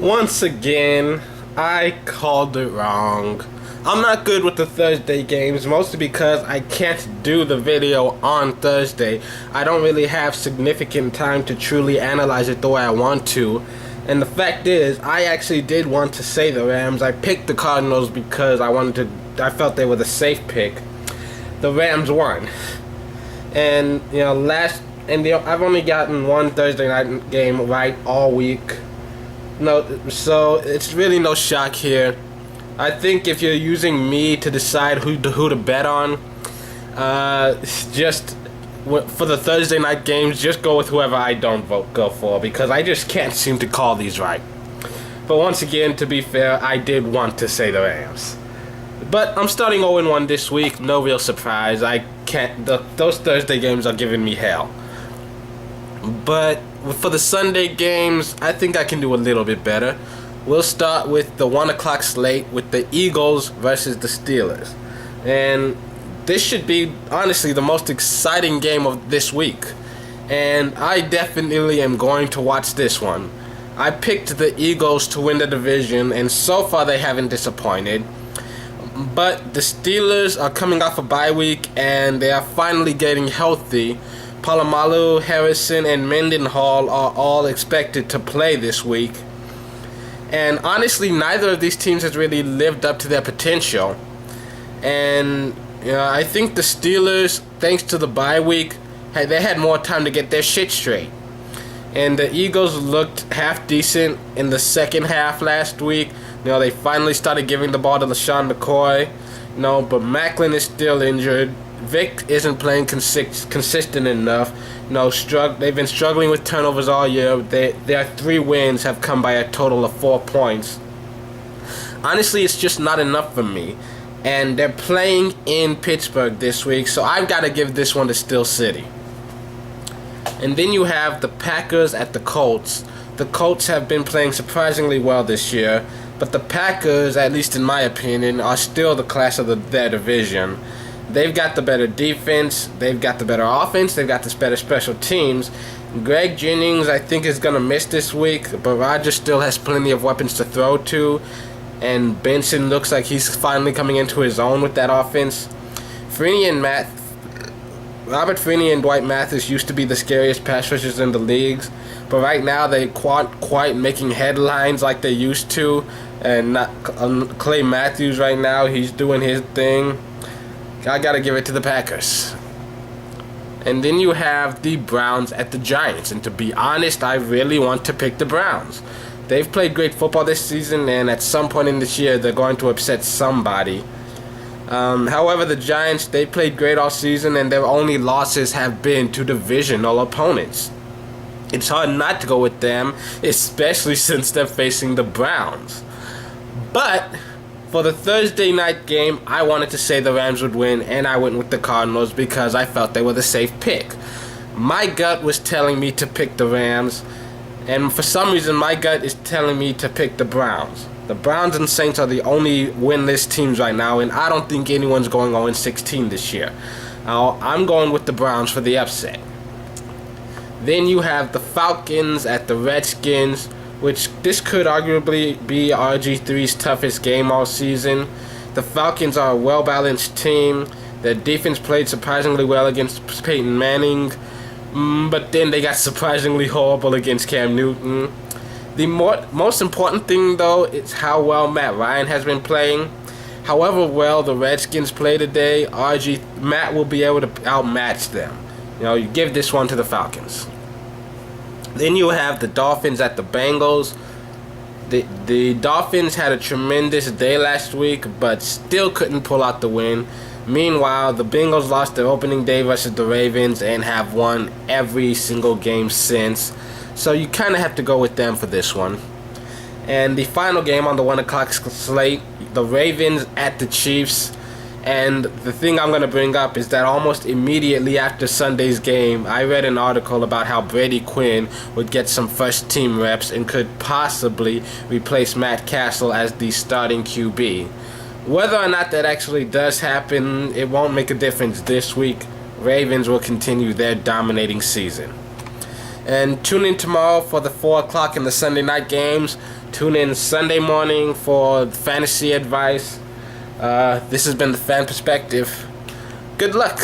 Once again, I called it wrong. I'm not good with the Thursday games, mostly because I can't do the video on Thursday. I don't really have significant time to truly analyze it the way I want to. And the fact is, I actually did want to say the Rams. I picked the Cardinals because I felt they were the safe pick. The Rams won. And, I've only gotten one Thursday night game right all week. So it's really no shock here. I think if you're using me to decide who to bet on, just for the Thursday night games, just go with whoever I don't go for, because I just can't seem to call these right. But once again, to be fair, I did want to say the Rams. But I'm starting 0-1 this week. No real surprise. I can't. Those Thursday games are giving me hell. But for the Sunday games, I think I can do a little bit better. We'll start with the 1 o'clock slate with the Eagles versus the Steelers. And this should be, honestly, the most exciting game of this week. And I definitely am going to watch this one. I picked the Eagles to win the division, and so far they haven't disappointed. But the Steelers are coming off a bye week, and they are finally getting healthy. Polamalu, Harrison, and Mendenhall are all expected to play this week. And honestly, neither of these teams has really lived up to their potential. And I think the Steelers, thanks to the bye week, they had more time to get their shit straight. And the Eagles looked half decent in the second half last week. They finally started giving the ball to McCoy. But Maclin is still injured. Vick isn't playing consistent enough. They've been struggling with turnovers all year. Their 3 wins have come by a total of 4 points. Honestly, it's just not enough for me. And they're playing in Pittsburg this week, so I've got to give this one to Steel City. And then you have the Packers at the Colts. The Colts have been playing surprisingly well this year, but the Packers, at least in my opinion, are still the class of their division. They've got the better defense, they've got the better offense, they've got the better special teams. Jennings, I think, is going to miss this week, but Rodgers still has plenty of weapons to throw to. And Benson looks like he's finally coming into his own with that offense. Robert Freeney and Mathis used to be the scariest pass rushers in the leagues, but right now they quite making headlines like they used to. And not Clay Matthews right now, he's doing his thing. I gotta give it to the Packers. And then you have the Browns at the Giants. And to be honest, I really want to pick the Browns. They've played great football this season, and at some point in this year, they're going to upset somebody. However, the Giants, they played great all season, and their only losses have been to divisional opponents. It's hard not to go with them, especially since they're facing the Browns. But for the Thursday night game, I wanted to say the Rams would win, and I went with the Cardinals because I felt they were the safe pick. My gut was telling me to pick the Rams, and for some reason my gut is telling me to pick the Browns. The Browns and Saints are the only winless teams right now, and I don't think anyone's going 0-16 this year. I'm going with the Browns for the upset. Then you have the Falcons at the Redskins, which this could arguably be RG3's toughest game all season. The Falcons are a well-balanced team. Their defense played surprisingly well against Peyton Manning, but then they got surprisingly horrible against Cam Newton. The most important thing, though, is how well Matt Ryan has been playing. However well the Redskins play today, Matt will be able to outmatch them. You give this one to the Falcons. Then you have the Dolphins at the Bengals. The Dolphins had a tremendous day last week, but still couldn't pull out the win. Meanwhile, the Bengals lost their opening day versus the Ravens and have won every single game since. So you kind of have to go with them for this one. And the final game on the 1 o'clock slate, the Ravens at the Chiefs. And the thing I'm going to bring up is that almost immediately after Sunday's game, I read an article about how Brady Quinn would get some first team reps and could possibly replace Matt Castle as the starting QB. Whether or not that actually does happen, it won't make a difference this week. Ravens will continue their dominating season. And tune in tomorrow for the 4 o'clock in the Sunday night games. Tune in Sunday morning for fantasy advice. This has been the Fan Perspective. Good luck.